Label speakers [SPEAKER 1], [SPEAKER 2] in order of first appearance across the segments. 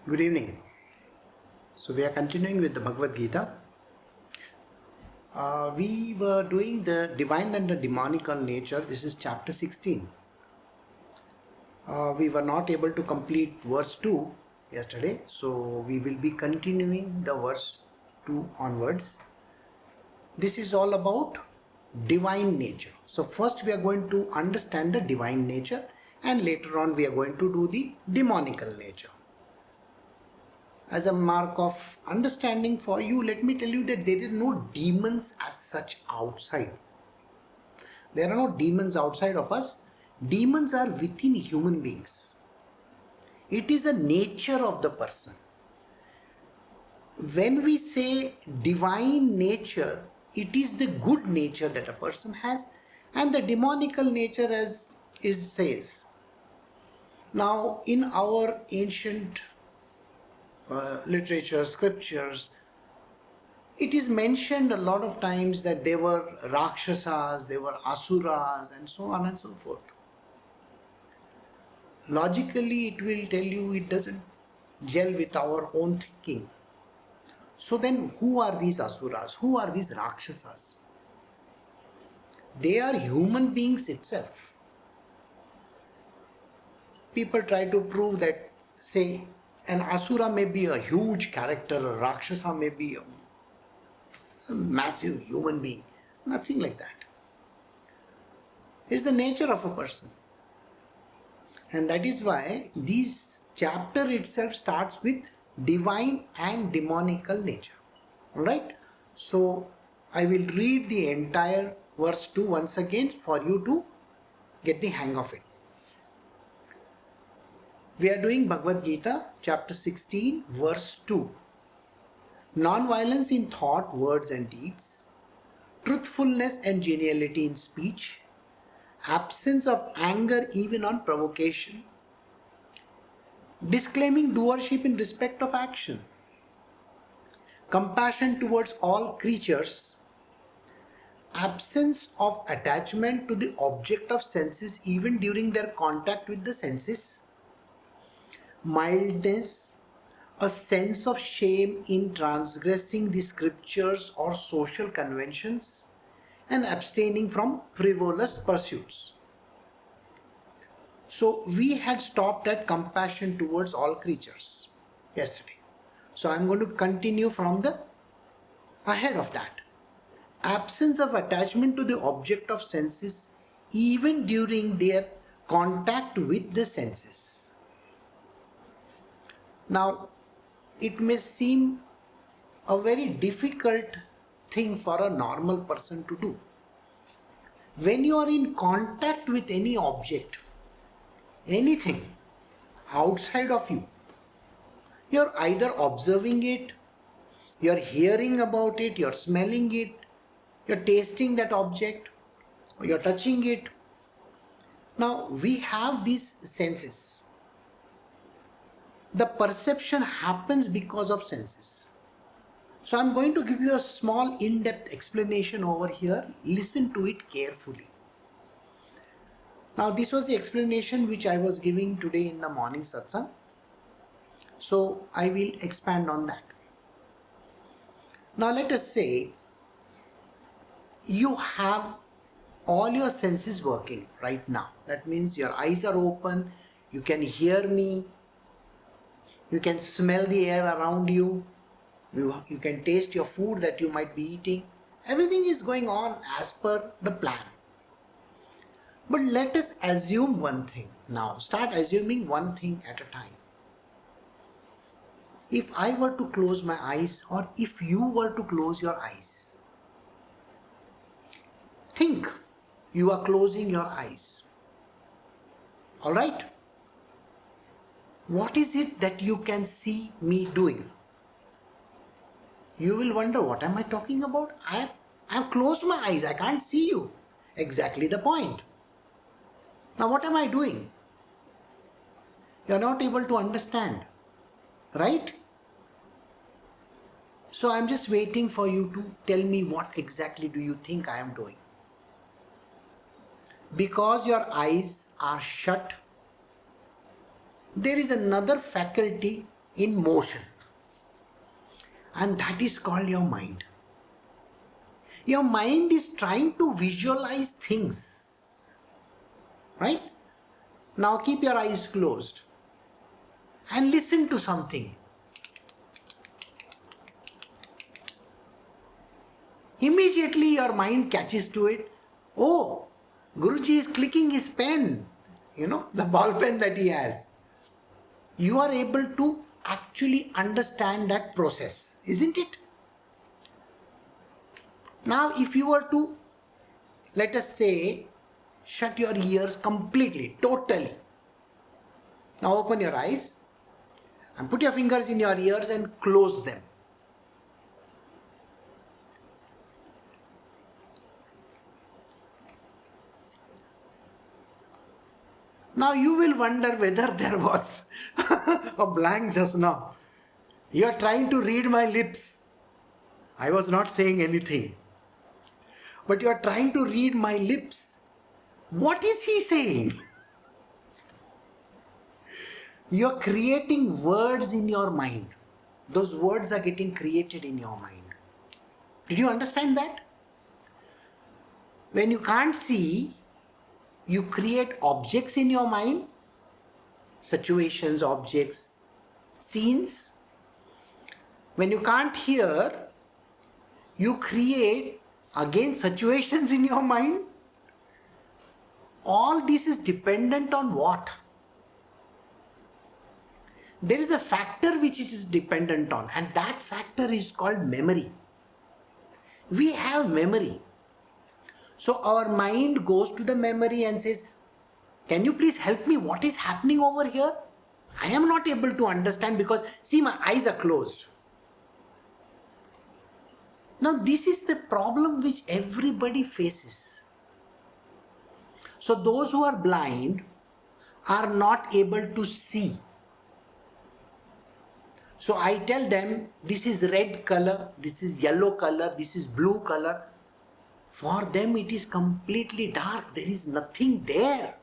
[SPEAKER 1] Good evening. So we are continuing with the Bhagavad Gita. We were doing the divine and the demonical nature. This is chapter 16. We were not able to complete verse 2 yesterday. So we will be continuing the verse 2 onwards. This is all about divine nature. So first we are going to understand the divine nature, and later on we are going to do the demonical nature. As a mark of understanding for you, let me tell you that there are no demons as such outside. There are no demons outside of us. Demons are within human beings. It is a nature of the person. When we say divine nature, it is the good nature that a person has, and the demonical nature, as it says. Now, in our ancient literature, scriptures, it is mentioned a lot of times that they were Rakshasas, they were Asuras, and so on and so forth. Logically, it will tell you it doesn't gel with our own thinking. So then, who are these Asuras? Who are these Rakshasas? They are human beings itself. People try to prove that, say, an Asura may be a huge character, a Rakshasa may be a massive human being. Nothing like that. It's the nature of a person. And that is why this chapter itself starts with divine and demonical nature. Alright? So I will read the entire verse 2 once again for you to get the hang of it. We are doing Bhagavad Gita Chapter 16 verse 2. Non-violence in thought, words and deeds, truthfulness and geniality in speech, absence of anger even on provocation, disclaiming doership in respect of action, compassion towards all creatures, absence of attachment to the object of senses even during their contact with the senses, mildness, a sense of shame in transgressing the scriptures or social conventions, and abstaining from frivolous pursuits. So we had stopped at compassion towards all creatures yesterday. So I'm going to continue from the ahead of that. Absence of attachment to the object of senses even during their contact with the senses. Now, it may seem a very difficult thing for a normal person to do. When you are in contact with any object, anything outside of you, you're either observing it, you're hearing about it, you're smelling it, you're tasting that object, or you're touching it. Now, we have these senses. The perception happens because of senses. So I'm going to give you a small in-depth explanation over here. Listen to it carefully. Now, this was the explanation which I was giving today in the morning satsang. So I will expand on that. Now, let us say you have all your senses working right now. That means your eyes are open, you can hear me, you can smell the air around you, you can taste your food that you might be eating. Everything is going on as per the plan. But let us assume one thing. Now, start assuming one thing at a time. If I were to close my eyes, or if you were to close your eyes, think you are closing your eyes. Alright? What is it that you can see me doing? You will wonder, what am I talking about? I have closed my eyes, I can't see you. Exactly the point. Now what am I doing? You are not able to understand, right? So I am just waiting for you to tell me what exactly do you think I am doing. Because your eyes are shut, there is another faculty in motion. And that is called your mind. Your mind is trying to visualize things. Right? Now keep your eyes closed and listen to something. Immediately your mind catches to it. Oh, Guruji is clicking his pen. The ball pen that he has. You are able to actually understand that process, isn't it? Now, if you were to, let us say, shut your ears completely, totally. Now open your eyes and put your fingers in your ears and close them. Now you will wonder whether there was a blank just now. You are trying to read my lips. I was not saying anything. But you are trying to read my lips. What is he saying? You are creating words in your mind. Those words are getting created in your mind. Did you understand that? When you can't see, you create objects in your mind, situations, objects, scenes. When you can't hear, you create again situations in your mind. All this is dependent on what? There is a factor which it is dependent on, and that factor is called memory. We have memory. So our mind goes to the memory and says, can you please help me? What is happening over here? I am not able to understand because, see, my eyes are closed. Now, this is the problem which everybody faces. So those who are blind are not able to see. So I tell them, this is red color, this is yellow color, this is blue color. For them it is completely dark. There is nothing there.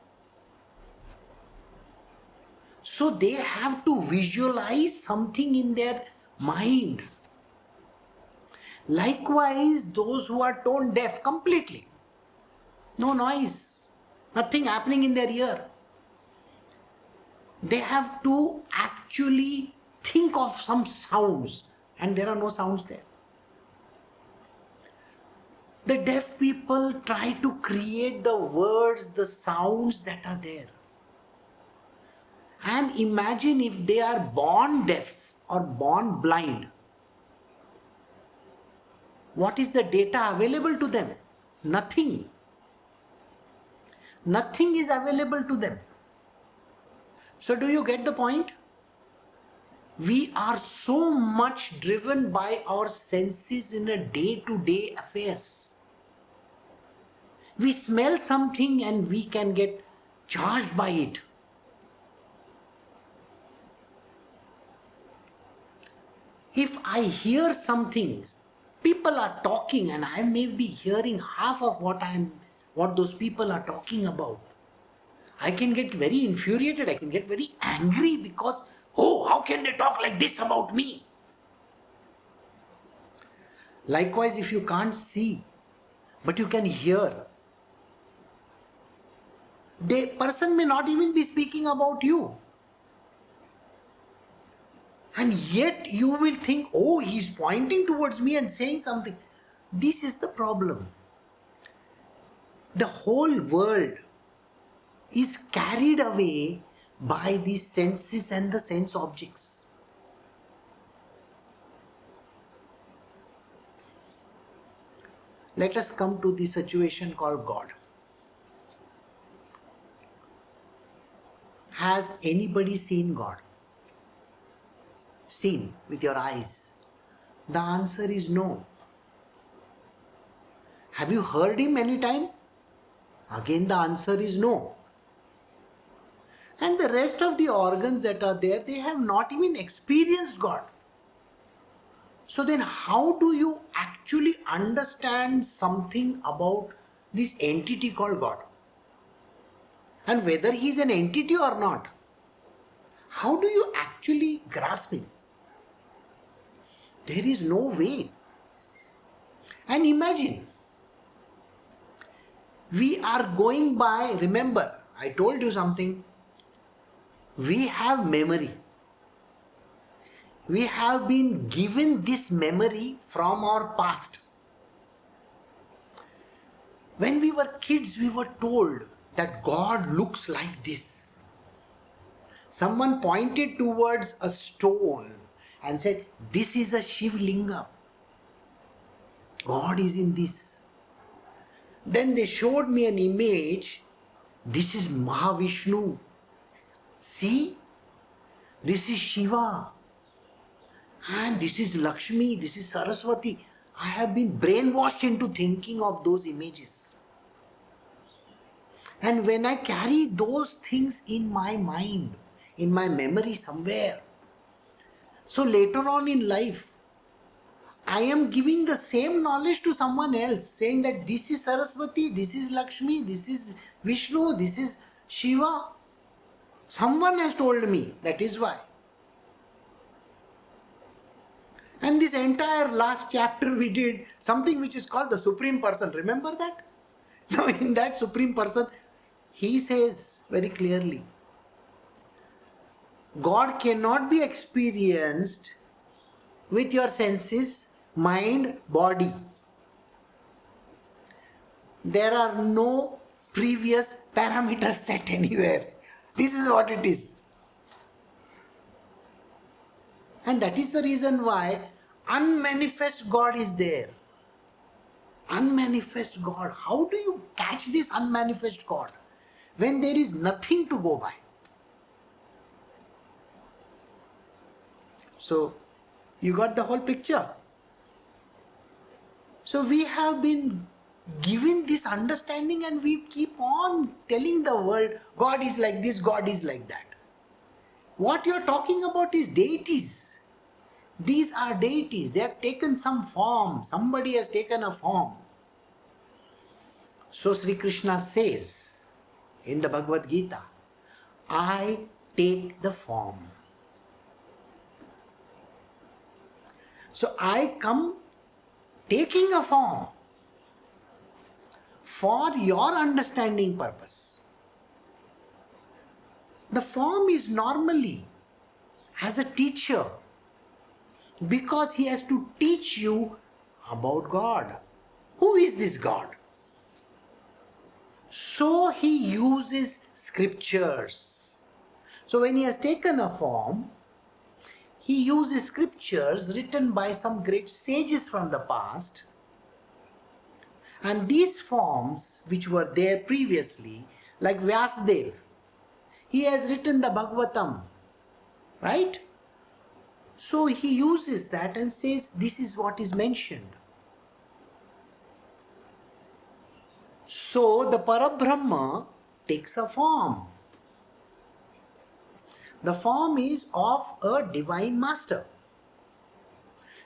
[SPEAKER 1] So they have to visualize something in their mind. Likewise, those who are tone deaf completely. No noise. Nothing happening in their ear. They have to actually think of some sounds, and there are no sounds there. The deaf people try to create the words, the sounds that are there. And imagine if they are born deaf or born blind. What is the data available to them? Nothing. Nothing is available to them. So do you get the point? We are so much driven by our senses in a day-to-day affairs. We smell something and we can get charged by it. If I hear something, people are talking and I may be hearing half of what those people are talking about, I can get very infuriated, I can get very angry because, oh, how can they talk like this about me? Likewise, if you can't see, but you can hear, the person may not even be speaking about you. And yet you will think, oh, he's pointing towards me and saying something. This is the problem. The whole world is carried away by these senses and the sense objects. Let us come to the situation called God. Has anybody seen God? Seen with your eyes? The answer is no. Have you heard him any time? Again the answer is no. And the rest of the organs that are there, they have not even experienced God. So then how do you actually understand something about this entity called God? And whether he is an entity or not? how do you actually grasp Him? There is no way. And imagine, we are going by, remember, I told you something, we have memory. We have been given this memory from our past. When we were kids, we were told that God looks like this. Someone pointed towards a stone and said, this is a Shiv Linga. God is in this. Then they showed me an image. This is Mahavishnu. See, this is Shiva. And this is Lakshmi, this is Saraswati. I have been brainwashed into thinking of those images. And when I carry those things in my mind, in my memory somewhere, so later on in life, I am giving the same knowledge to someone else, saying that this is Saraswati, this is Lakshmi, this is Vishnu, this is Shiva. Someone has told me, that is why. And this entire last chapter we did something which is called the Supreme Person. Remember that? Now in that Supreme Person, he says very clearly, God cannot be experienced with your senses, mind, body. There are no previous parameters set anywhere. This is what it is. And that is the reason why unmanifest God is there. Unmanifest God. How do you catch this unmanifest God when there is nothing to go by? So, you got the whole picture. So we have been given this understanding and we keep on telling the world, God is like this, God is like that. What you are talking about is deities. These are deities. They have taken some form. Somebody has taken a form. So Shri Krishna says in the Bhagavad Gita, I take the form. So I come taking a form for your understanding purpose. The form is normally as a teacher, because he has to teach you about God. Who is this God? So he uses scriptures. So when he has taken a form, he uses scriptures written by some great sages from the past. And these forms which were there previously, like Vyasadeva, he has written the Bhagavatam, right? So he uses that and says, this is what is mentioned. So the Parabrahma takes a form. The form is of a divine master.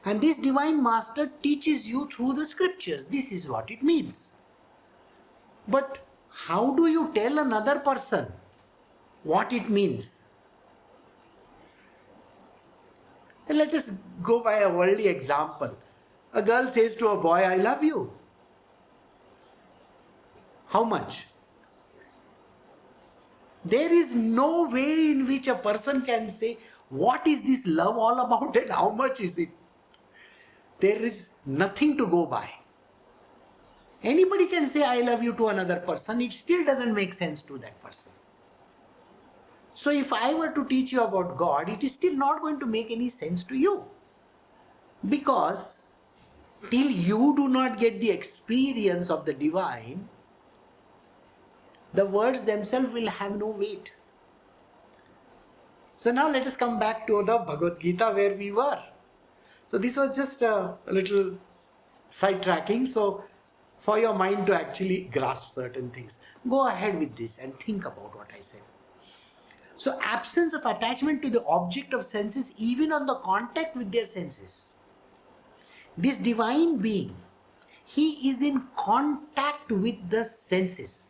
[SPEAKER 1] And this divine master teaches you through the scriptures. This is what it means. But how do you tell another person what it means? Let us go by a worldly example. A girl says to a boy, I love you. How much? There is no way in which a person can say, what is this love all about and how much is it? There is nothing to go by. Anybody can say, I love you to another person. It still doesn't make sense to that person. So if I were to teach you about God, it is still not going to make any sense to you. Because till you do not get the experience of the divine, the words themselves will have no weight. So now let us come back to the Bhagavad Gita where we were. So this was just a little sidetracking. So for your mind to actually grasp certain things, go ahead with this and think about what I said. So absence of attachment to the object of senses, even on the contact with their senses. This divine being, he is in contact with the senses.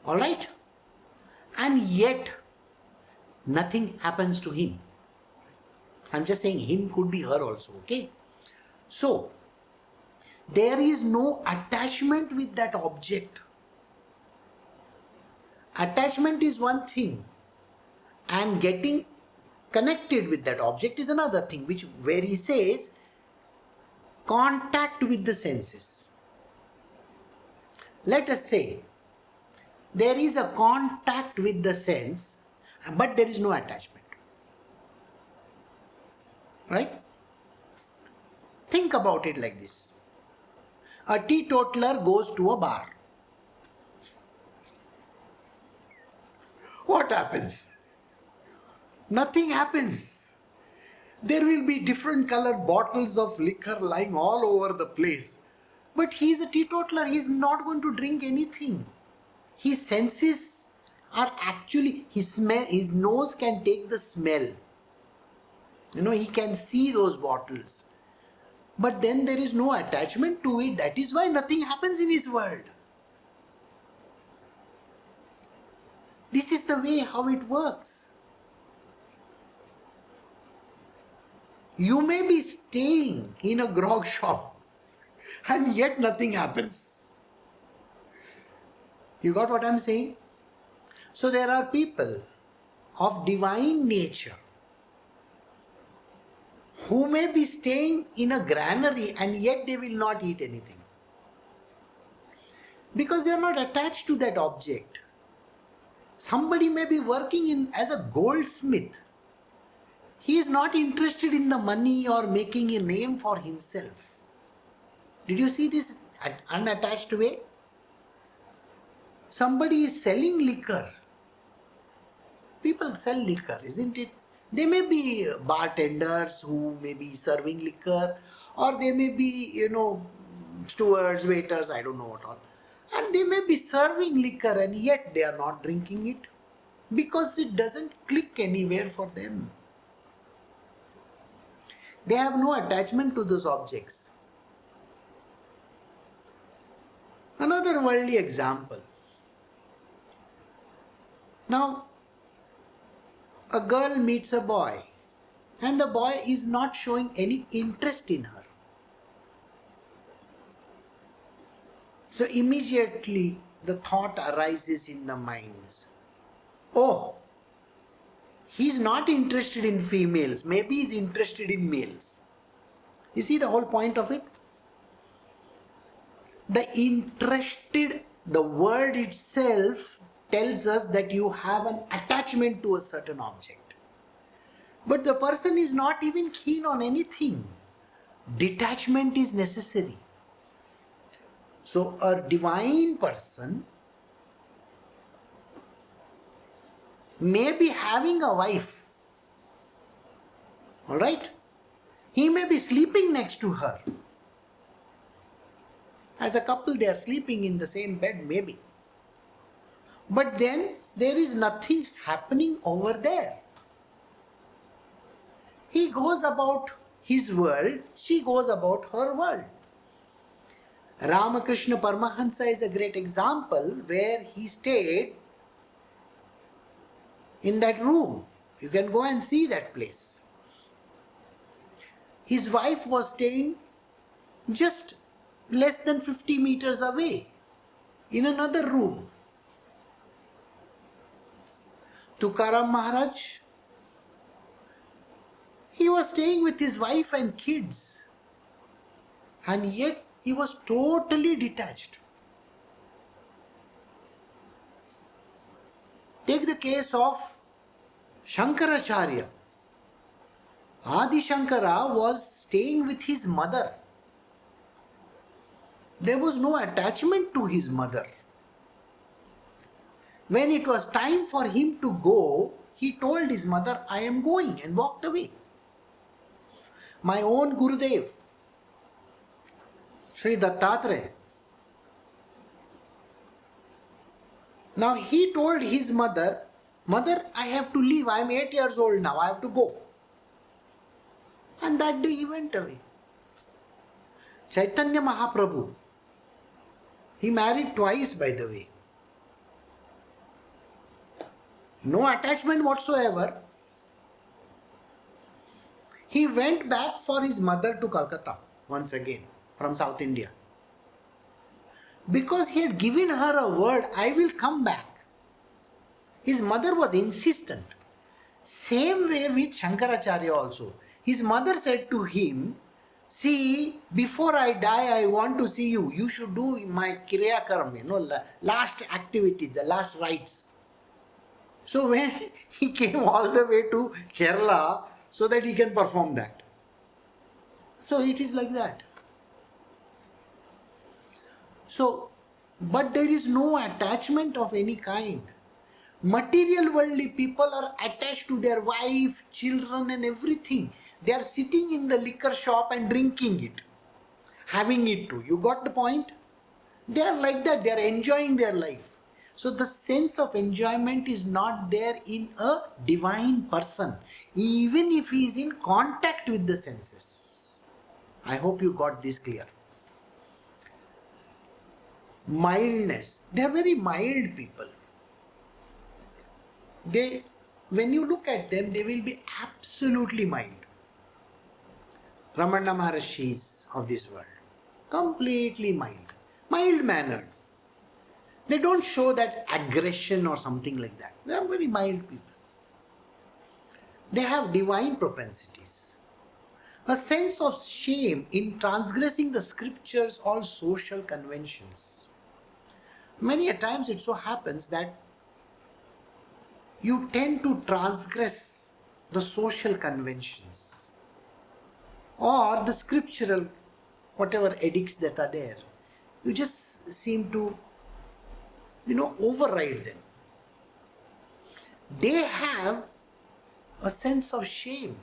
[SPEAKER 1] Alright? and yet nothing happens to him. I'm just saying him could be her also, okay? So, there is no attachment with that object. Attachment is one thing, and getting connected with that object is another thing, where he says contact with the senses. Let us say there is a contact with the sense, but there is no attachment. Right? Think about it like this. A teetotaler goes to a bar. What happens? Nothing happens. There will be different colored bottles of liquor lying all over the place. But he is a teetotaler. He is not going to drink anything. His senses are actually, his nose can take the smell. He can see those bottles. But then there is no attachment to it. That is why nothing happens in his world. This is the way how it works. You may be staying in a grog shop and yet nothing happens. You got what I'm saying? So there are people of divine nature who may be staying in a granary and yet they will not eat anything. Because they are not attached to that object. Somebody may be working as a goldsmith. He is not interested in the money or making a name for himself. Did you see this unattached way? Somebody is selling liquor. People sell liquor, isn't it? They may be bartenders who may be serving liquor, or they may be, stewards, waiters, I don't know what all. And they may be serving liquor and yet they are not drinking it because it doesn't click anywhere for them. They have no attachment to those objects. Another worldly example. Now, a girl meets a boy and the boy is not showing any interest in her. So immediately the thought arises in the minds. Oh, he's not interested in females. Maybe he's interested in males. You see the whole point of it? The word itself tells us that you have an attachment to a certain object. But the person is not even keen on anything. Detachment is necessary. So a divine person may be having a wife. Alright? He may be sleeping next to her. As a couple, they are sleeping in the same bed, maybe. But then there is nothing happening over there. He goes about his world, she goes about her world. Ramakrishna Paramahansa is a great example where he stayed in that room. You can go and see that place. His wife was staying just less than 50 meters away in another room. Tukaram Maharaj, he was staying with his wife and kids, and yet he was totally detached. Take the case of Shankaracharya. Adi Shankara was staying with his mother. There was no attachment to his mother. When it was time for him to go, he told his mother, I am going, and walked away. My own Gurudev, Sri Dattatreya. Now he told his mother, Mother, I have to leave. I am 8 years old now. I have to go. And that day he went away. Chaitanya Mahaprabhu, he married twice, by the way. No attachment whatsoever. He went back for his mother to Calcutta once again from South India. Because he had given her a word, I will come back. His mother was insistent. Same way with Shankaracharya also. His mother said to him, see, before I die, I want to see you. You should do my Kriya Karma, last activity, the last rites. So when he came all the way to Kerala so that he can perform that. So it is like that. So, but there is no attachment of any kind. Material worldly people are attached to their wife, children and everything. They are sitting in the liquor shop and drinking it, having it too. You got the point? They are like that. They are enjoying their life. So the sense of enjoyment is not there in a divine person, even if he is in contact with the senses. I hope you got this clear. Mildness. They are very mild people. When you look at them, they will be absolutely mild. Ramana Maharshis of this world. Completely mild. Mild-mannered. They don't show that aggression or something like that. They are very mild people. They have divine propensities. A sense of shame in transgressing the scriptures or social conventions. Many a times it so happens that you tend to transgress the social conventions or the scriptural, whatever edicts that are there. You just seem to, override them. They have a sense of shame.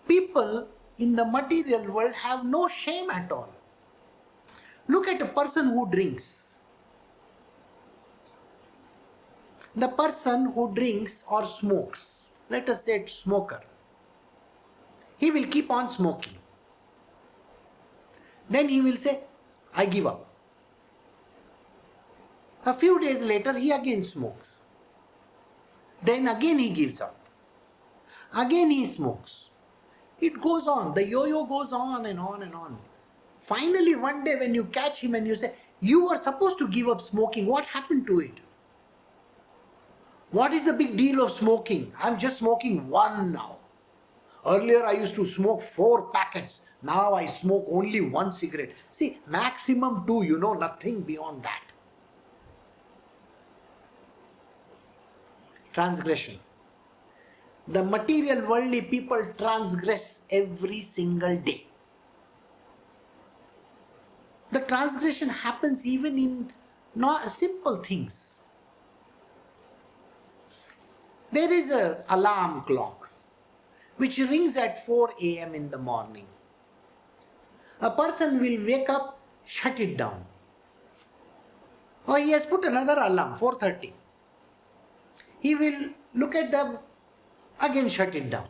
[SPEAKER 1] People in the material world have no shame at all. Look at a person who drinks. The person who drinks or smokes, let us say smoker, he will keep on smoking. Then he will say, I give up. A few days later, he again smokes. Then again he gives up. Again he smokes. It goes on. The yo-yo goes on and on and on. Finally, one day when you catch him and you say, you were supposed to give up smoking, what happened to it? What is the big deal of smoking? I'm just smoking one now. Earlier I used to smoke 4 packets. Now I smoke only 1 cigarette. See, maximum 2, nothing beyond that. Transgression. The material worldly people transgress every single day. The transgression happens even in not simple things. There is an alarm clock which rings at 4 a.m. in the morning. A person will wake up, shut it down. Or he has put another alarm, 4:30. He will look at them, again shut it down.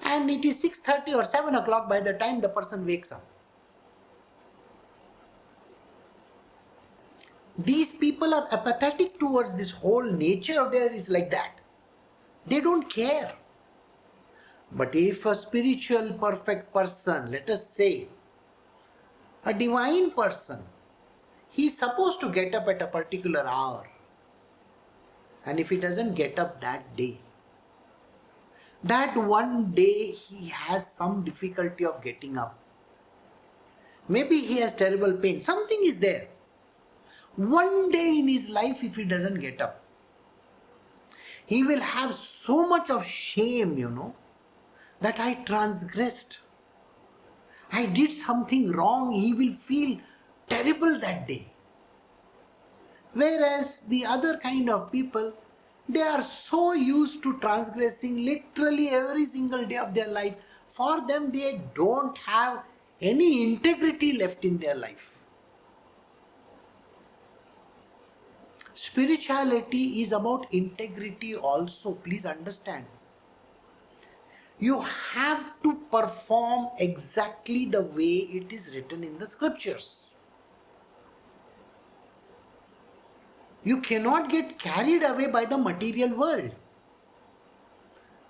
[SPEAKER 1] And it is 6:30 or 7 o'clock by the time the person wakes up. These people are apathetic towards this whole nature of theirs is like that. They don't care. But if a spiritual perfect person, let us say, a divine person, he is supposed to get up at a particular hour. And if he doesn't get up that day, that one day he has some difficulty of getting up. Maybe he has terrible pain. Something is there. One day in his life, if he doesn't get up, he will have so much of shame, that I transgressed. I did something wrong. He will feel terrible that day. Whereas the other kind of people, they are so used to transgressing literally every single day of their life. For them, they don't have any integrity left in their life. Spirituality is about integrity also. Please understand. You have to perform exactly the way it is written in the scriptures. You cannot get carried away by the material world.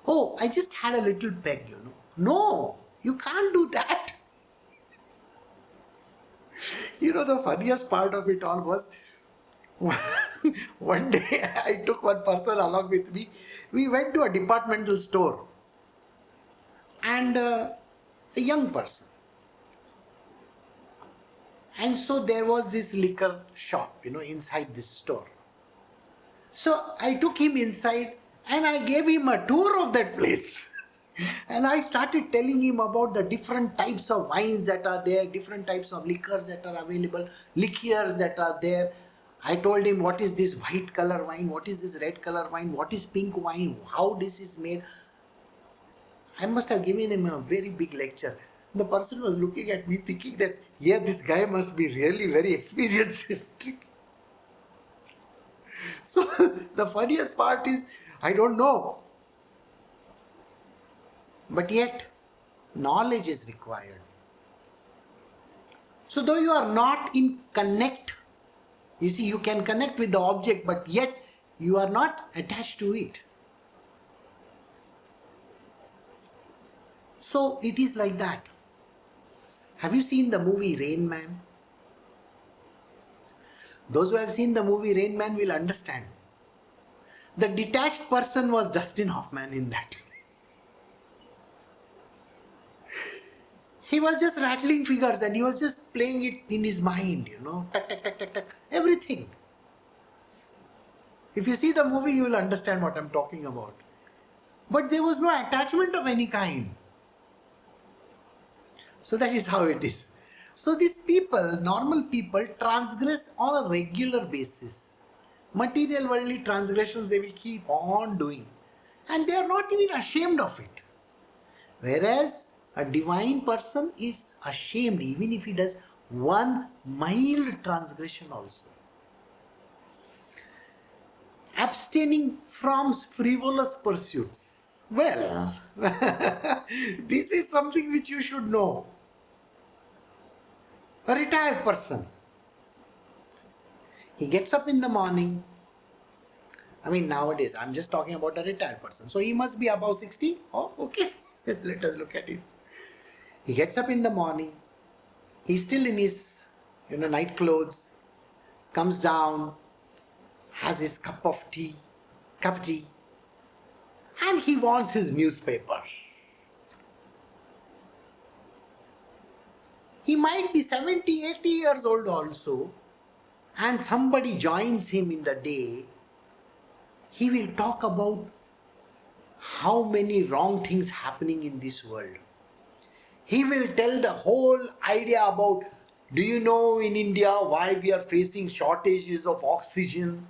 [SPEAKER 1] Oh, I just had a little peg, No, you can't do that. The funniest part of it all was one day I took one person along with me. We went to a departmental store and a young person. And so there was this liquor shop, inside this store. So I took him inside and I gave him a tour of that place. And I started telling him about the different types of wines that are there, different types of liquors that are available, liqueurs that are there. I told him what is this white color wine, what is this red color wine, what is pink wine, how this is made. I must have given him a very big lecture. The person was looking at me thinking that, yeah, this guy must be really very experienced. So the funniest part is, I don't know. But yet, knowledge is required. So though you are not in connect, you see, you can connect with the object, but yet you are not attached to it. So it is like that. Have you seen the movie Rain Man? Those who have seen the movie Rain Man will understand. The detached person was Dustin Hoffman in that. He was just rattling figures and he was just playing it in his mind, tuck, tuck, tuck, tuck, tuck, everything. If you see the movie, you will understand what I'm talking about. But there was no attachment of any kind. So that is how it is. So these people, normal people, transgress on a regular basis. Material worldly transgressions they will keep on doing. And they are not even ashamed of it. Whereas a divine person is ashamed even if he does one mild transgression also. Abstaining from frivolous pursuits. Well, this is something which you should know. A retired person. He gets up in the morning. Nowadays, I'm just talking about a retired person. So he must be above 60. Oh, okay. Let us look at it. He gets up in the morning. He's still in his, night clothes. Comes down. Has his cup of tea. And he wants his newspaper. He might be 70, 80 years old also, and somebody joins him in the day. He will talk about how many wrong things happening in this world. He will tell the whole idea about, do you know in India why we are facing shortages of oxygen?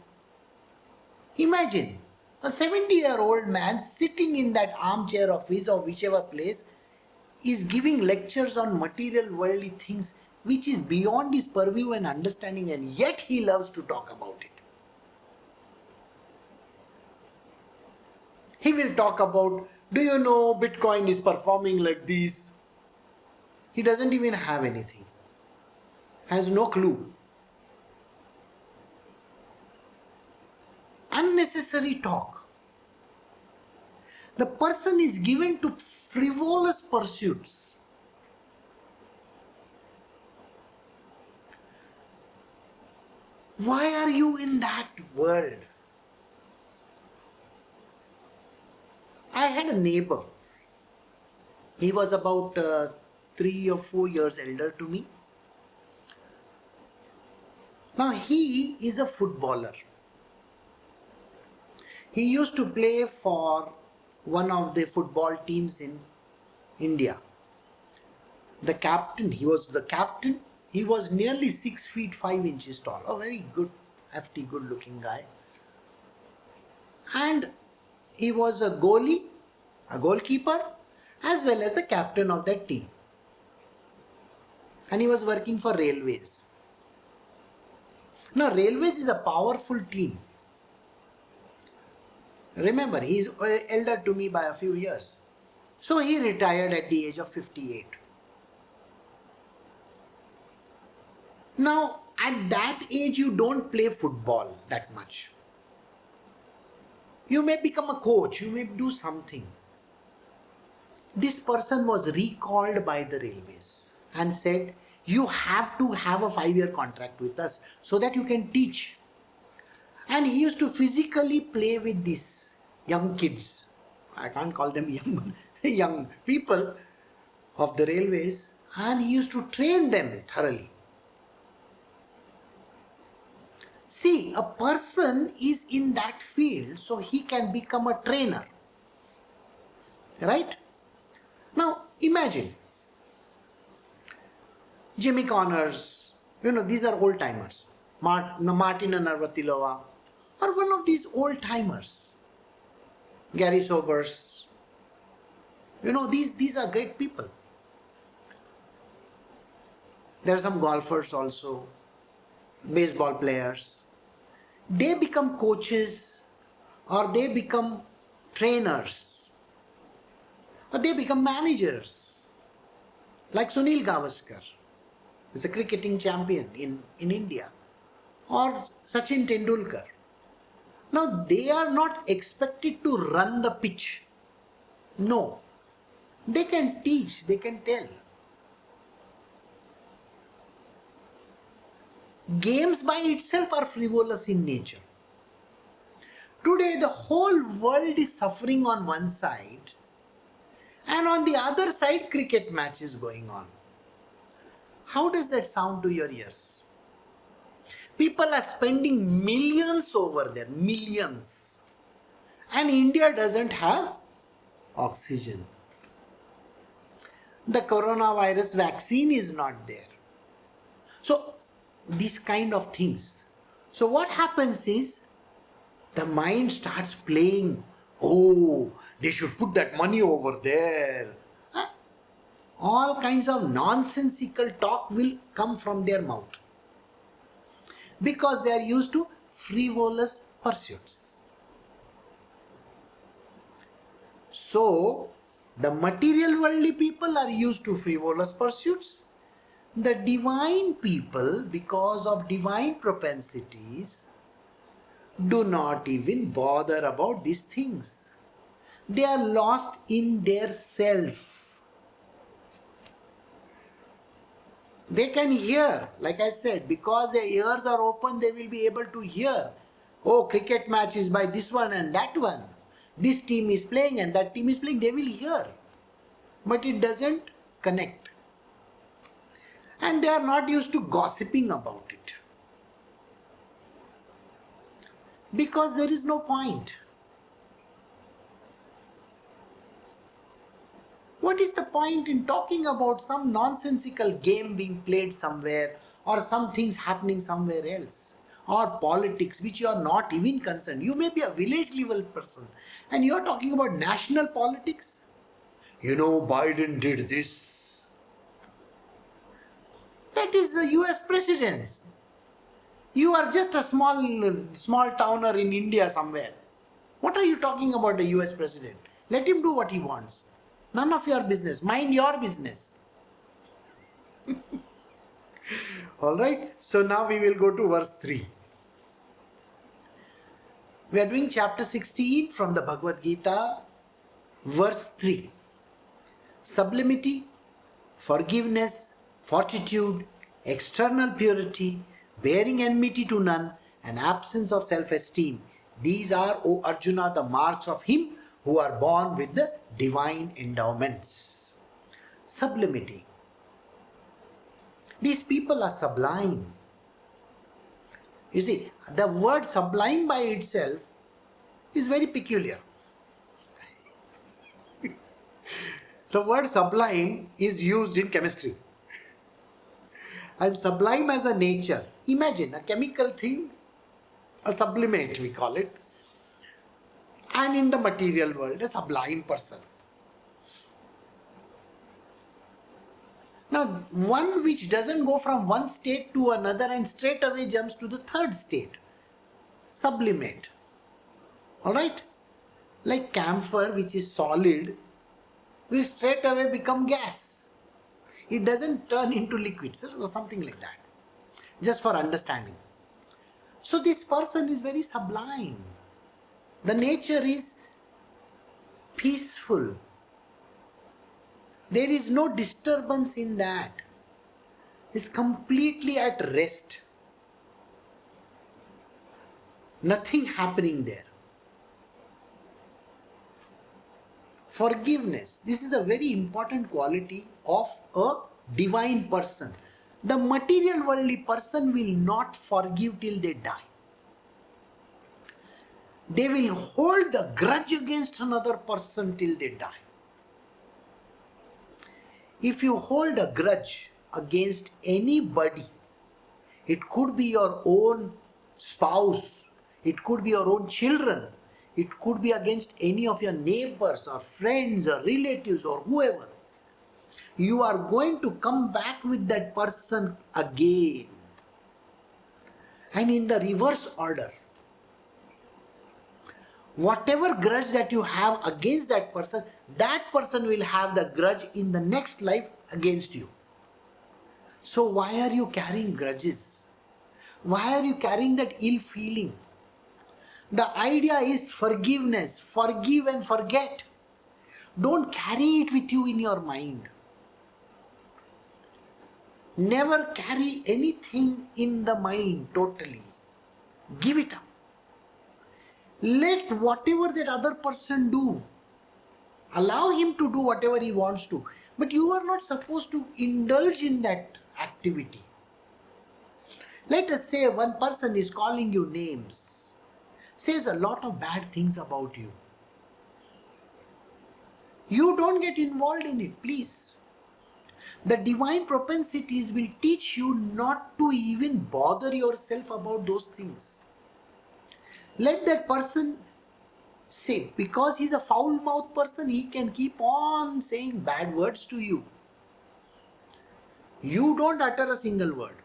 [SPEAKER 1] Imagine a 70-year-old man sitting in that armchair of his or whichever place is giving lectures on material worldly things which is beyond his purview and understanding, and yet he loves to talk about it. He will talk about, do you know Bitcoin is performing like this? He doesn't even have anything. Has no clue. Unnecessary talk. The person is given to frivolous pursuits. Why are you in that world? I had a neighbor. He was about 3 or 4 years elder to me. Now he is a footballer. He used to play for one of the football teams in India. The captain, he was the captain. He was nearly 6 feet 5 inches tall. A very good, hefty, good looking guy. And he was a goalie, a goalkeeper, as well as the captain of that team. And he was working for Railways. Now, Railways is a powerful team. Remember, he is elder to me by a few years. So he retired at the age of 58. Now, At that age, you don't play football that much. You may become a coach, you may do something. This person was recalled by the railways and said, you have to have a 5-year contract with us so that you can teach. And he used to physically play with these young kids. I can't call them young people of the railways. And he used to train them thoroughly. See, a person is in that field so he can become a trainer. Right? Now, imagine Jimmy Connors, these are old timers. Martina Navratilova are one of these old timers. Gary Sobers. These are great people. There are some golfers also, baseball players. They become coaches or they become trainers or they become managers. Like Sunil Gavaskar is a cricketing champion in India, or Sachin Tendulkar. Now they are not expected to run the pitch. No. They can teach, they can tell. Games by itself are frivolous in nature. Today the whole world is suffering on one side, and on the other side cricket match is going on. How does that sound to your ears? People are spending millions over there, millions. And India doesn't have oxygen. The coronavirus vaccine is not there. So, these kind of things. So what happens is, the mind starts playing, oh, they should put that money over there. All kinds of nonsensical talk will come from their mouth. Because they are used to frivolous pursuits. So, the material worldly people are used to frivolous pursuits. The divine people, because of divine propensities, do not even bother about these things. They are lost in their self. They can hear, like I said, because their ears are open, they will be able to hear. Oh, cricket match is by this one and that one. This team is playing and that team is playing. They will hear. But it doesn't connect. And they are not used to gossiping about it. Because there is no point. What is the point in talking about some nonsensical game being played somewhere, or some things happening somewhere else, or politics which you are not even concerned? You may be a village level person and you are talking about national politics. Biden did this. That is the US president. You are just a small towner in India somewhere. What are you talking about the US president? Let him do what he wants. None of your business. Mind your business. Alright, so now we will go to verse 3. We are doing chapter 16 from the Bhagavad Gita, verse 3. Sublimity, forgiveness, fortitude, external purity, bearing enmity to none, and absence of self-esteem. These are, O Arjuna, the marks of him who are born with the divine endowments. Sublimity. These people are sublime. You see, the word sublime by itself is very peculiar. The word sublime is used in chemistry. And sublime as a nature. Imagine a chemical thing, a sublimate we call it. And in the material world, a sublime person. Now, one which doesn't go from one state to another and straight away jumps to the third state. Sublimate. Alright? Like camphor, which is solid, will straight away become gas. It doesn't turn into liquid, so something like that. just for understanding. So this person is very sublime. The nature is peaceful. There is no disturbance in that. It's completely at rest. Nothing happening there. Forgiveness. This is a very important quality of a divine person. The material worldly person will not forgive till they die. They will hold the grudge against another person till they die. If you hold a grudge against anybody, it could be your own spouse, it could be your own children, it could be against any of your neighbors or friends or relatives or whoever, you are going to come back with that person again. And in the reverse order. Whatever grudge that you have against that person will have the grudge in the next life against you. So why are you carrying grudges? Why are you carrying that ill feeling? The idea is forgiveness. Forgive and forget. Don't carry it with you in your mind. Never carry anything in the mind totally. Give it up. Let whatever that other person do, allow him to do whatever he wants to. But you are not supposed to indulge in that activity. Let us say one person is calling you names, says a lot of bad things about you. You don't get involved in it, please. The divine propensities will teach you not to even bother yourself about those things. Let that person say, because he's a foul-mouthed person, he can keep on saying bad words to you. You don't utter a single word.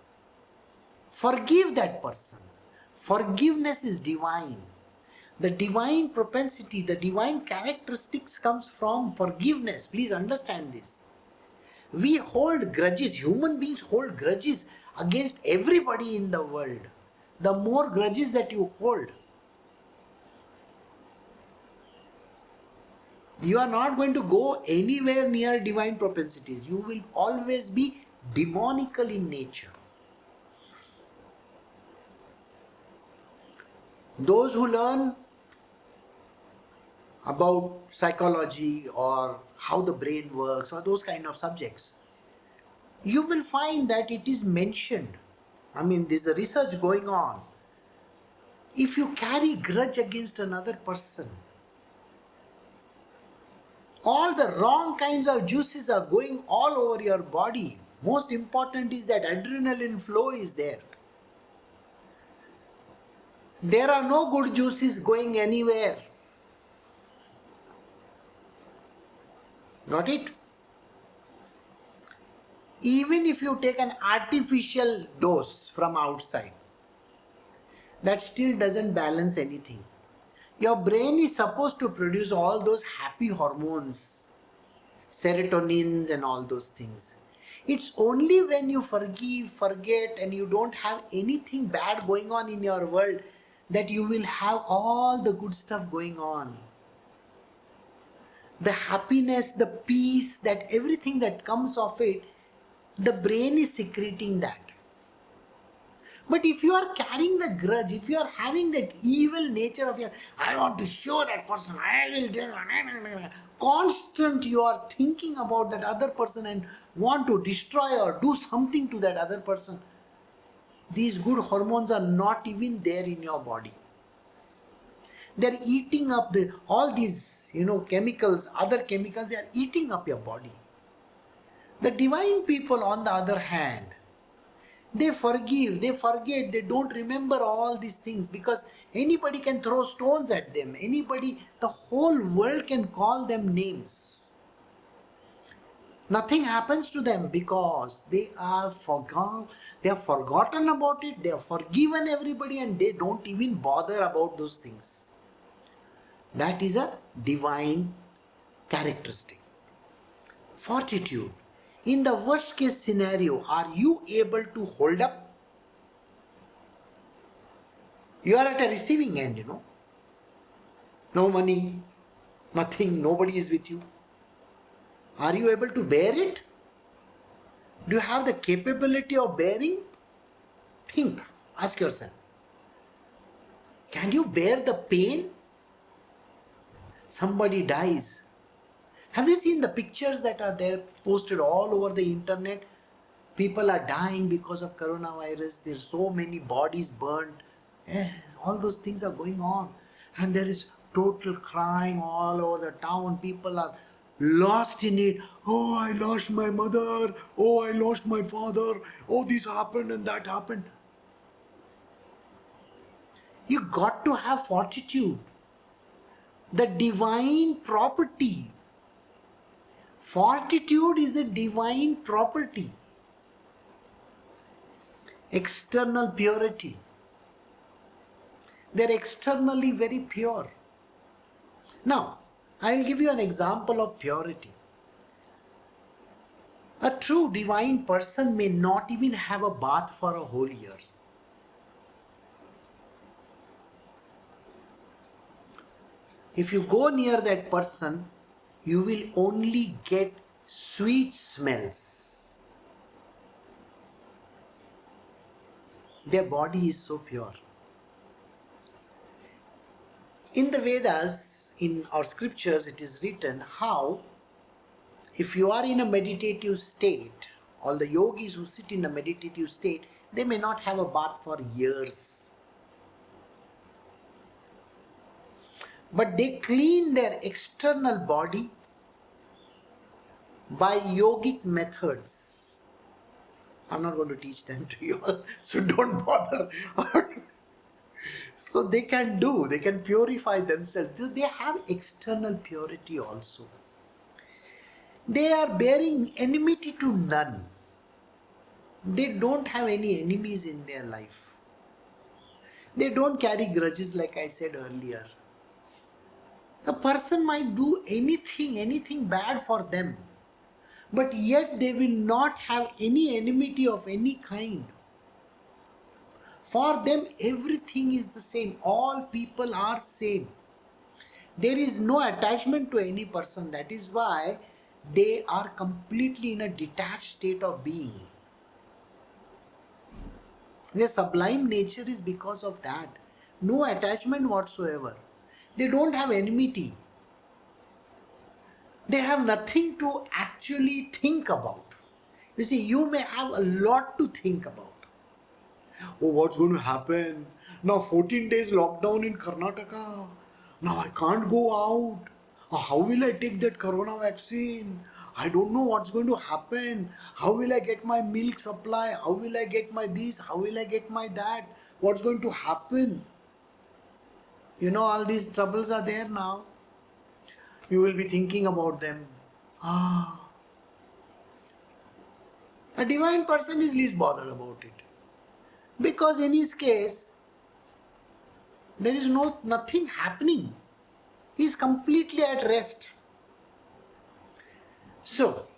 [SPEAKER 1] Forgive that person. Forgiveness is divine. The divine propensity, the divine characteristics comes from forgiveness. Please understand this. We hold grudges. Human beings hold grudges against everybody in the world. The more grudges that you hold, you are not going to go anywhere near divine propensities. You will always be demonical in nature. Those who learn about psychology or how the brain works or those kind of subjects, you will find that it is mentioned. There's a research going on. If you carry grudge against another person, all the wrong kinds of juices are going all over your body. Most important is that adrenaline flow is there. There are no good juices going anywhere. Got it? Even if you take an artificial dose from outside, that still doesn't balance anything. Your brain is supposed to produce all those happy hormones, serotonins and all those things. It's only when you forgive, forget, and you don't have anything bad going on in your world that you will have all the good stuff going on. The happiness, the peace, that everything that comes of it, the brain is secreting that. But if you are carrying the grudge, if you are having that evil nature of I want to show that person, I will do, constant you are thinking about that other person and want to destroy or do something to that other person, these good hormones are not even there in your body. They're eating up all these, chemicals, other chemicals, they are eating up your body. The divine people, on the other hand, they forgive, they forget, they don't remember all these things because anybody can throw stones at them. Anybody, the whole world can call them names. Nothing happens to them because they have forgotten about it, they have forgiven everybody and they don't even bother about those things. That is a divine characteristic. Fortitude. In the worst case scenario, are you able to hold up? You are at a receiving end. No money, nothing, nobody is with you. Are you able to bear it? Do you have the capability of bearing? Think, ask yourself. Can you bear the pain? Somebody dies. Have you seen the pictures that are there posted all over the internet? People are dying because of coronavirus. There's so many bodies burned. Yes, all those things are going on. And there is total crying all over the town. People are lost in it. Oh, I lost my mother. Oh, I lost my father. Oh, this happened and that happened. You got to have fortitude. The divine property. Fortitude is a divine property. External purity. They're externally very pure. Now, I'll give you an example of purity. A true divine person may not even have a bath for a whole year. If you go near that person, you will only get sweet smells. Their body is so pure. In the Vedas, in our scriptures, it is written how if you are in a meditative state, all the yogis who sit in a meditative state, they may not have a bath for years. But they clean their external body by yogic methods. I'm not going to teach them to you, so don't bother. So they can purify themselves. They have external purity also. They are bearing enmity to none. They don't have any enemies in their life. They don't carry grudges like I said earlier. A person might do anything bad for them, but yet they will not have any enmity of any kind. For them, everything is the same. All people are same. There is no attachment to any person. That is why they are completely in a detached state of being. Their sublime nature is because of that. No attachment whatsoever. They don't have enmity. They have nothing to actually think about. You see, you may have a lot to think about. Oh, what's going to happen? Now 14 days lockdown in Karnataka. Now I can't go out. How will I take that corona vaccine? I don't know what's going to happen. How will I get my milk supply? How will I get my this? How will I get my that? What's going to happen? All these troubles are there now. You will be thinking about them. A divine person is least bothered about it. Because in his case, there is nothing happening. He is completely at rest. So,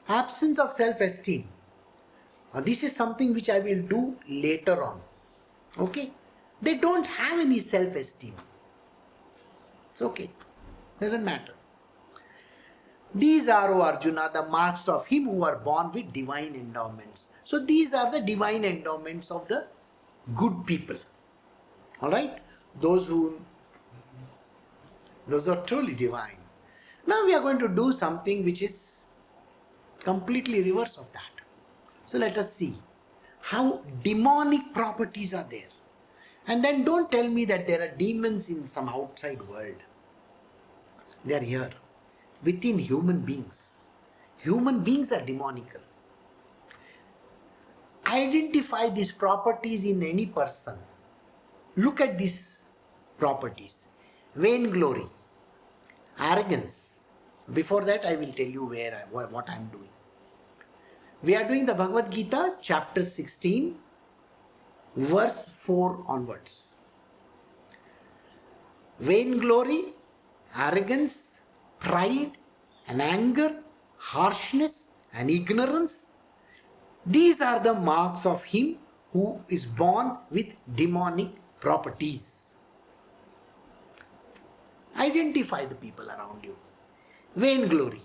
[SPEAKER 1] absence of self-esteem. This is something which I will do later on. Okay? They don't have any self-esteem. It's okay. Doesn't matter. These are, O Arjuna, the marks of him who are born with divine endowments. So these are the divine endowments of the good people. Alright? Those are truly divine. Now we are going to do something which is completely reverse of that. So let us see how demonic properties are there. And then don't tell me that there are demons in some outside world. They are here, within human beings. Human beings are demonical. Identify these properties in any person. Look at these properties. Vainglory, arrogance. Before that, I will tell you what I am doing. We are doing the Bhagavad Gita Chapter 16, verse 4 onwards. Vainglory, arrogance, pride, and anger, harshness, and ignorance. These are the marks of him who is born with demonic properties. Identify the people around you. Vainglory.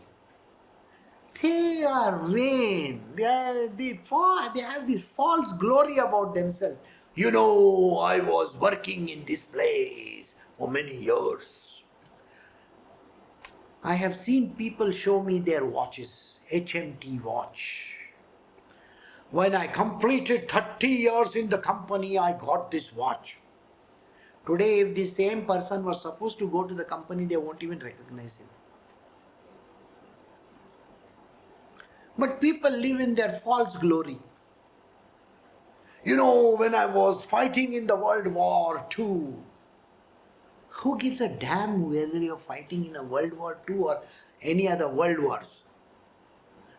[SPEAKER 1] They are vain. They have this false glory about themselves. You know, I was working in this place for many years. I have seen people show me their watches, HMT watch. When I completed 30 years in the company, I got this watch. Today, if the same person was supposed to go to the company, they won't even recognize him. But people live in their false glory. You know, when I was fighting in the World War II, who gives a damn whether you're fighting in a World War II or any other world wars?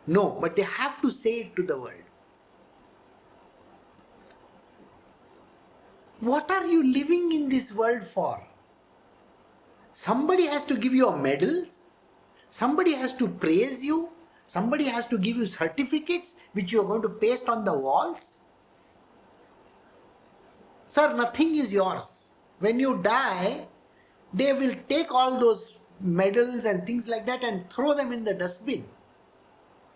[SPEAKER 1] No, but they have to say it to the world. What are you living in this world for? Somebody has to give you a medal. Somebody has to praise you. Somebody has to give you certificates which you are going to paste on the walls. Sir, nothing is yours. When you die, they will take all those medals and things like that and throw them in the dustbin.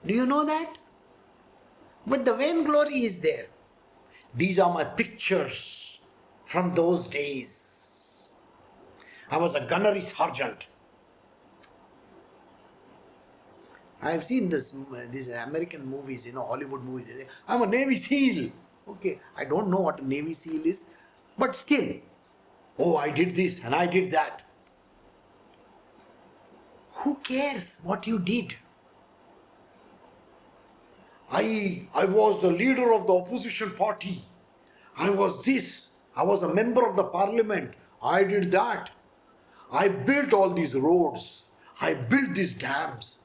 [SPEAKER 1] Do you know that? But the vainglory is there. These are my pictures from those days. I was a gunnery sergeant. I have seen these American movies, Hollywood movies. They say, I'm a Navy SEAL. Okay, I don't know what a Navy SEAL is, but still, oh, I did this and I did that. Who cares what you did? I was the leader of the opposition party. I was this. I was a member of the parliament. I did that. I built all these roads. I built these dams.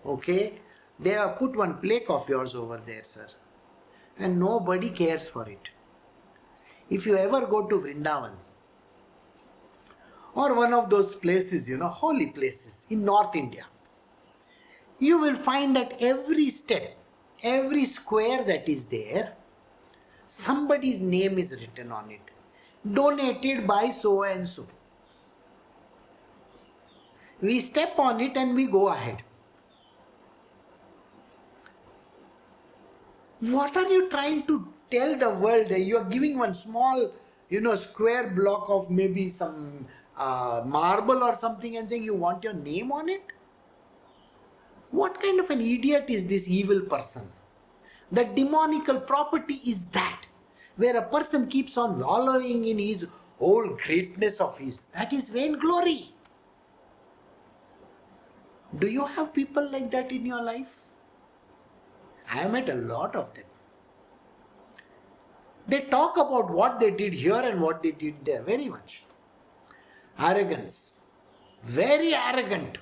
[SPEAKER 1] Okay? They have put one plaque of yours over there, sir. And nobody cares for it. If you ever go to Vrindavan or one of those places, holy places in North India, you will find that every step, every square that is there, somebody's name is written on it. Donated by so and so. We step on it and we go ahead. What are you trying to tell the world? You are giving one small, square block of maybe some marble or something and saying you want your name on it? What kind of an idiot is this evil person? The demonical property is that, where a person keeps on wallowing in his whole greatness of his. That is vainglory. Do you have people like that in your life? I have met a lot of them. They talk about what they did here and what they did there very much. Arrogance. Very arrogant.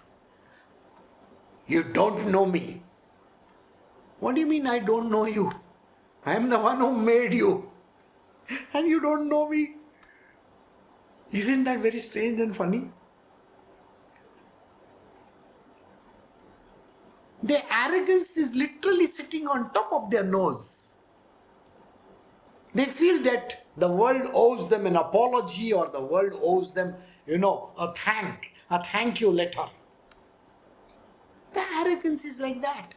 [SPEAKER 1] You don't know me. What do you mean I don't know you? I am the one who made you. And you don't know me. Isn't that very strange and funny? Their arrogance is literally sitting on top of their nose. They feel that the world owes them an apology or the world owes them, a thank you letter. The arrogance is like that.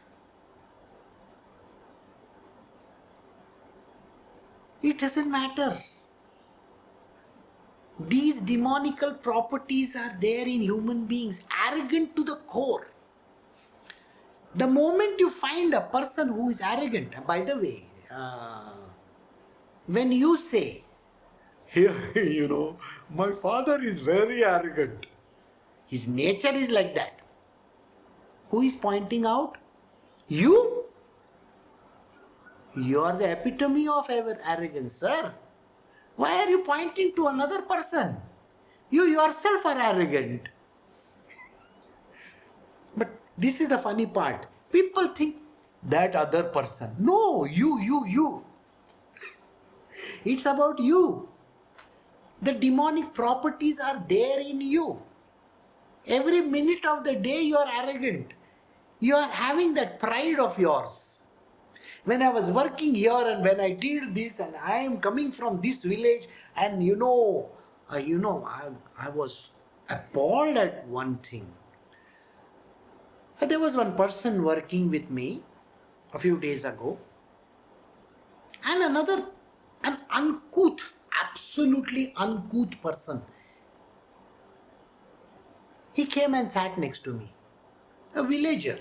[SPEAKER 1] It doesn't matter. These demonical properties are there in human beings, arrogant to the core. The moment you find a person who is arrogant, by the way, when you say, my father is very arrogant. His nature is like that. Who is pointing out? You? You are the epitome of arrogance, sir. Why are you pointing to another person? You yourself are arrogant. But this is the funny part. People think that other person. No, you. It's about you. The demonic properties are there in you. Every minute of the day you are arrogant. You are having that pride of yours. When I was working here and when I did this and I am coming from this village and I was appalled at one thing. There was one person working with me a few days ago and an uncouth, absolutely uncouth person. He came and sat next to me, a villager.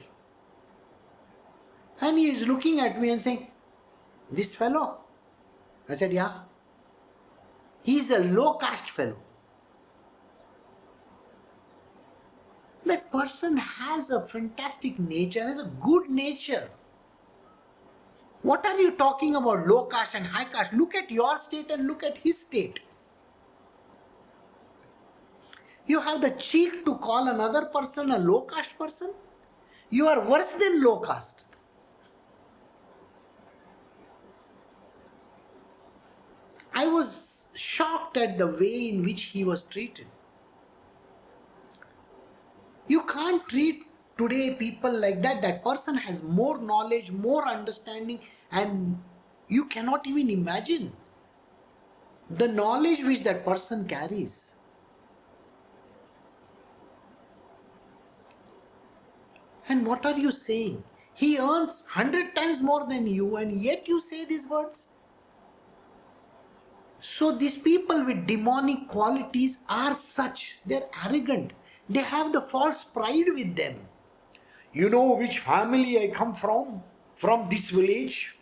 [SPEAKER 1] And he is looking at me and saying, "This fellow?" I said, "Yeah." "He is a low caste fellow." That person has a fantastic nature, has a good nature. What are you talking about low caste and high caste? Look at your state and look at his state. You have the cheek to call another person a low caste person? You are worse than low caste. I was shocked at the way in which he was treated. You can't treat today people like that. That person has more knowledge, more understanding, and you cannot even imagine the knowledge which that person carries. And what are you saying? He earns 100 times more than you, and yet you say these words? So these people with demonic qualities are such. They're arrogant. They have the false pride with them. You know which family I come from? From this village.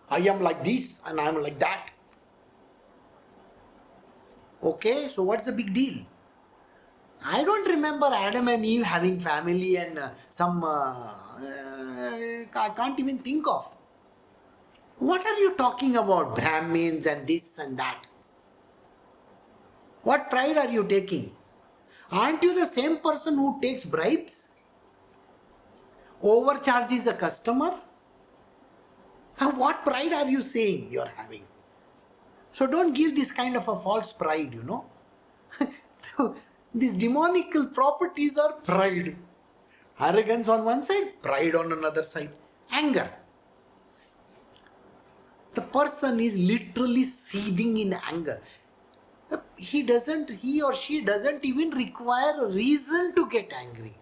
[SPEAKER 1] I am like this and I am like that. Okay, so what's the big deal? I don't remember Adam and Eve having family and I can't even think of. What are you talking about? Brahmins and this and that. What pride are you taking? Aren't you the same person who takes bribes? Overcharges a customer? What pride are you saying you're having? So don't give this kind of a false pride, These demonical properties are pride. Arrogance on one side, pride on another side. Anger. The person is literally seething in anger. He or she doesn't even require a reason to get angry.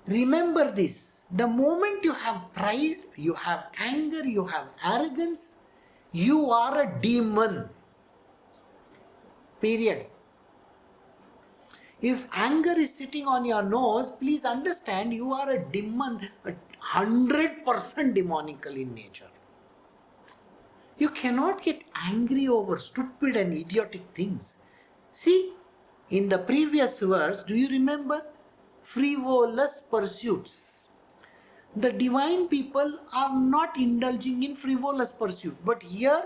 [SPEAKER 1] Remember this. The moment you have pride, you have anger, you have arrogance, you are a demon. Period. If anger is sitting on your nose, please understand you are a demon, 100% demonical in nature. You cannot get angry over stupid and idiotic things. See, in the previous verse, do you remember? Frivolous pursuits. The divine people are not indulging in frivolous pursuit, but here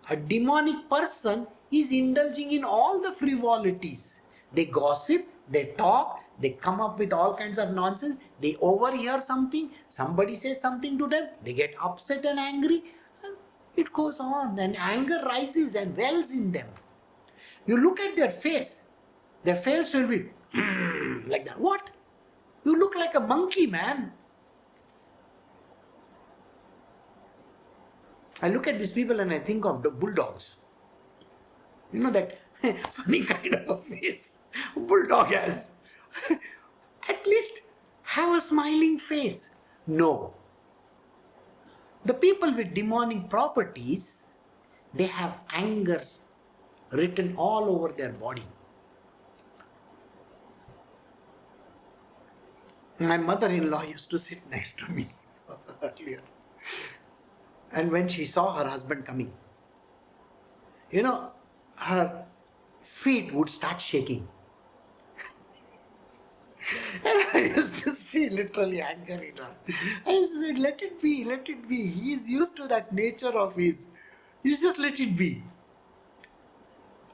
[SPEAKER 1] a demonic person is indulging in all the frivolities. They gossip, they talk, they come up with all kinds of nonsense, they overhear something, somebody says something to them, they get upset and angry, and it goes on, and anger rises and wells in them. You look at their face will be like that. What? You look like a monkey, man. I look at these people and I think of the bulldogs. You know that funny kind of a face bulldog has. At least have a smiling face. No. The people with demonic properties, they have anger written all over their body. My mother-in-law used to sit next to me earlier. And when she saw her husband coming, her feet would start shaking. And I used to see literally anger in her. I used to say, let it be, let it be. He is used to that nature of his. You just let it be.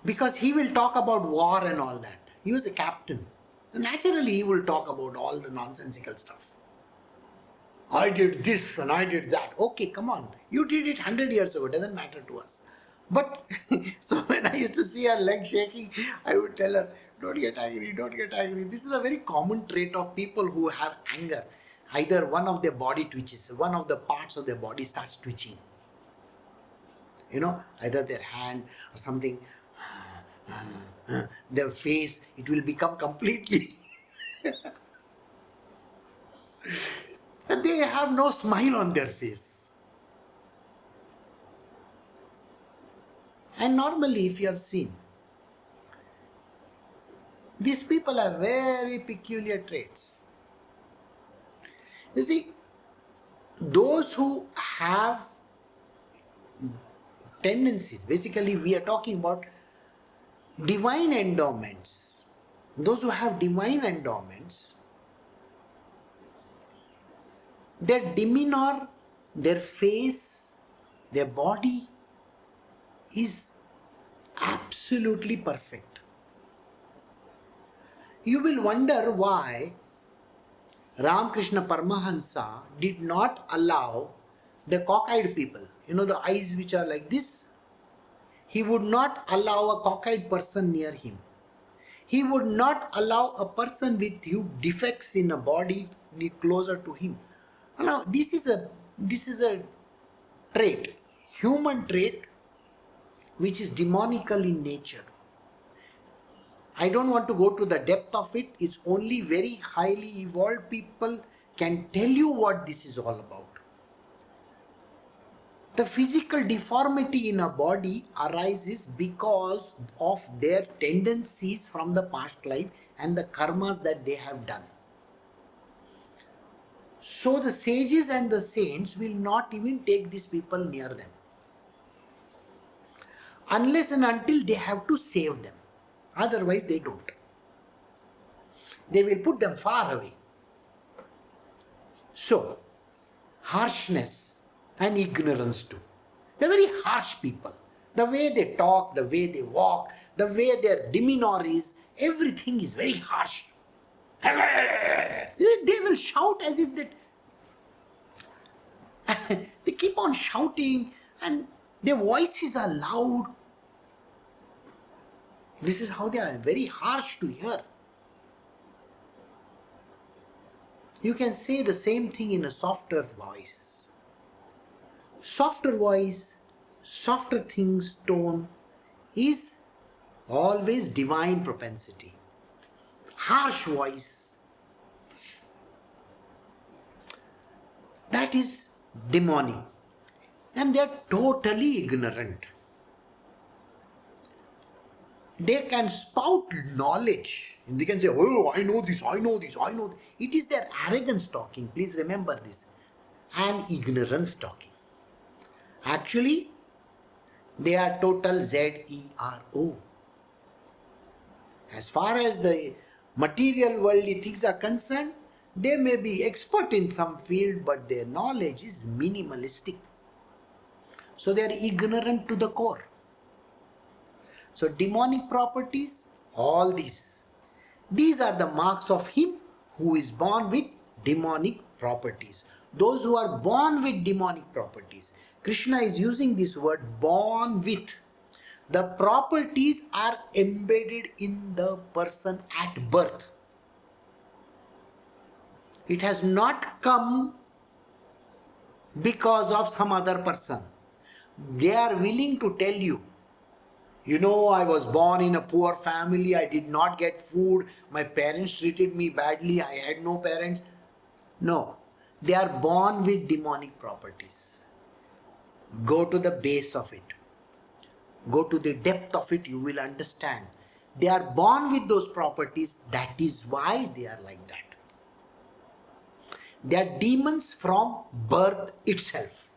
[SPEAKER 1] Because he will talk about war and all that. He was a captain. Naturally, he will talk about all the nonsensical stuff. I did this and I did that. Okay, come on. You did it 100 years ago. It doesn't matter to us. But so when I used to see her leg shaking, I would tell her, don't get angry, don't get angry. This is a very common trait of people who have anger. Either one of their body twitches, one of the parts of their body starts twitching. Either their hand or something, their face, it will become completely. And they have no smile on their face. And normally, if you have seen, these people have very peculiar traits. You see, those who have tendencies, basically we are talking about divine endowments. Those who have divine endowments, their demeanor, their face, their body is absolutely perfect. You will wonder why Ramakrishna Paramahansa did not allow the cockeyed people, the eyes which are like this. He would not allow a cockeyed person near him. He would not allow a person with defects in a body closer to him. Now, this is a trait, human trait, which is demonical in nature. I don't want to go to the depth of it. It's only very highly evolved people can tell you what this is all about. The physical deformity in a body arises because of their tendencies from the past life and the karmas that they have done. So the sages and the saints will not even take these people near them, unless and until they have to save them. Otherwise they don't. They will put them far away. So, harshness and ignorance too. They're very harsh people. The way they talk, the way they walk, the way their demeanor is, everything is very harsh. They will shout as if that they keep on shouting and their voices are loud. This is how they are, very harsh to hear. You can say the same thing in a softer voice. Softer voice, softer things, tone is always divine propensity. Harsh voice, that is demonic. And they are totally ignorant. They can spout knowledge. They can say, oh, I know this, I know this, I know this. It is their arrogance talking. Please remember this. And ignorance talking. Actually, they are total ZERO. As far as the material worldly things are concerned, they may be expert in some field, but their knowledge is minimalistic. So they are ignorant to the core. So demonic properties, all these are the marks of him who is born with demonic properties. Those who are born with demonic properties. Krishna is using this word born with. The properties are embedded in the person at birth. It has not come because of some other person. They are willing to tell you, I was born in a poor family, I did not get food, my parents treated me badly, I had no parents. No, they are born with demonic properties. Go to the base of it. Go to the depth of it, you will understand. They are born with those properties, that is why they are like that. They are demons from birth itself.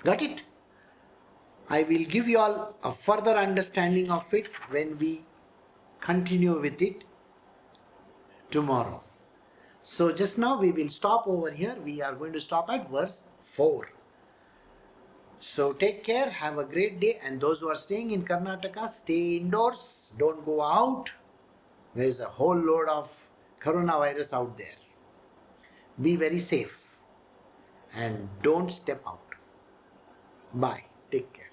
[SPEAKER 1] Got it? I will give you all a further understanding of it when we continue with it tomorrow. So just now we will stop over here. We are going to stop at verse 4. So take care, have a great day, and those who are staying in Karnataka, stay indoors, don't go out. There is a whole load of coronavirus out there. Be very safe and don't step out. Bye. Take care.